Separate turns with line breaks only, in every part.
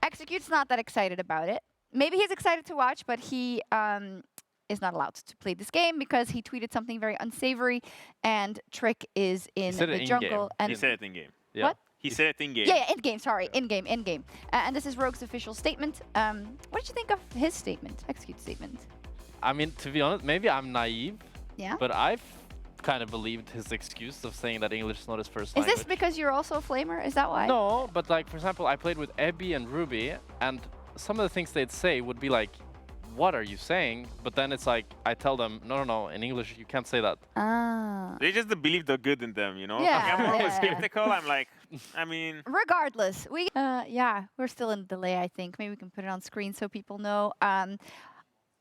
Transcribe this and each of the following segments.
Execute's not that excited about it. Maybe he's excited to watch, but he is not allowed to play this game because he tweeted something very unsavory, and Trick is in the jungle. And
He said it in game.
Yeah.
What?
He said it in game.
Yeah, in game. Sorry, in game. And this is Rogue's official statement. What did you think of his statement, Execute's statement?
I mean, to be honest, maybe I'm naive.
Yeah.
But I've kind of believed his excuse of saying that English is not his first
Is
language.
this because you're also a flamer? Is that why?
No, but like, for example, I played with Ebby and Ruby, and some of the things they'd say would be like, what are you saying? But then it's like, I tell them, no, in English you can't say that.
Ah.
They just believe the good in them, you know?
Yeah,
I'm always
yeah.
skeptical. I'm like, I mean...
Regardless, yeah, we're still in delay, I think. Maybe we can put it on screen so people know.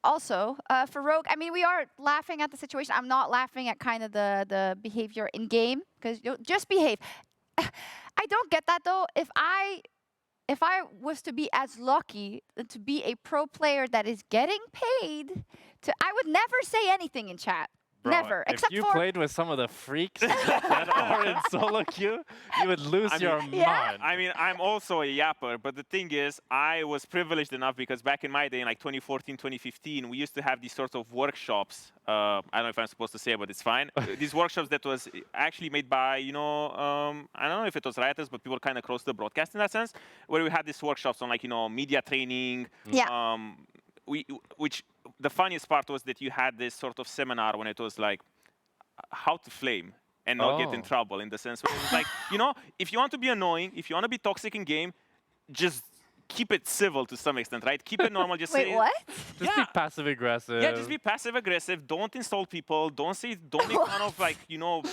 Also, for Rogue, I mean, we are laughing at the situation. I'm not laughing at kind of the behavior in game, because just behave. I don't get that though. If I was to be as lucky to be a pro player that is getting paid, I would never say anything in chat.
Bro,
Never.
if
Except
you
for
played with some of the freaks that are in solo queue, you would lose your mind.
I mean, I'm also a yapper, but the thing is, I was privileged enough because back in my day, in like 2014, 2015, we used to have these sorts of workshops. I don't know if I'm supposed to say it, but it's fine. These workshops that was actually made by, you know, I don't know if it was writers, but people kind of close to the broadcast in that sense, where we had these workshops on like, you know, media training.
Yeah.
Which the funniest part was that you had this sort of seminar when it was like how to flame and not get in trouble, in the sense where it was like, you know, if you want to be annoying, if you want to be toxic in game, just keep it civil to some extent, right? Keep it normal. Just
wait,
say,
what?
Just be passive aggressive.
Yeah, just be passive aggressive. Don't insult people. Don't make fun of like, you know.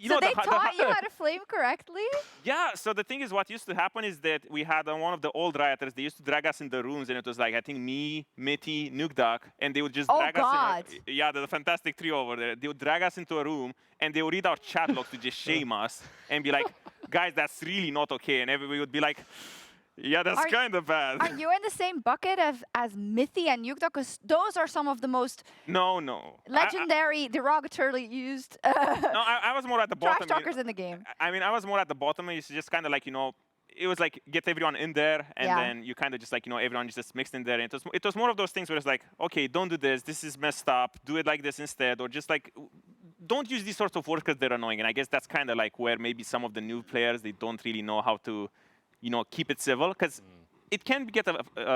So they taught you how to flame correctly?
Yeah, so the thing is, what used to happen is that we had one of the old rioters, they used to drag us in the rooms, and it was like, I think me, Mitty, Nukeduck, and they would just drag us in yeah, the fantastic trio over there. They would drag us into a room, and they would read our chat logs to just shame us, and be like, guys, that's really not okay. And everybody would be like, yeah, that's kind of bad.
Are you in the same bucket as Mithy and Nukeduck? Because those are some of the most legendary, derogatorily used
no, I was more at the bottom.
trash talkers in the game.
I mean, I was more at the bottom. It's just kind of like, you know, it was like get everyone in there, and then you kind of just like, you know, everyone just mixed in there. And it was more of those things where it's like, okay, don't do this. This is messed up. Do it like this instead, or just like, don't use these sorts of words because they're annoying. And I guess that's kind of like where maybe some of the new players, they don't really know how to, you know, keep it civil, because it can get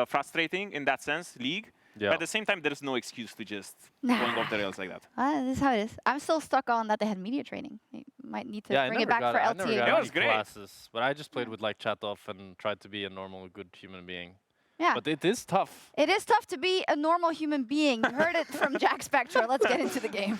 frustrating in that sense, League.
Yeah.
But at the same time, there's no excuse to just going off the rails like that.
This is how it is. I'm still stuck on that they had media training. They might need to bring it back for
I never
LTA.
got
That
any
was great.
classes, but I just played with like chat off and tried to be a normal, good human being.
Yeah.
But it is tough.
It is tough to be a normal human being. You heard it from Jack Spectra. Let's get into the game.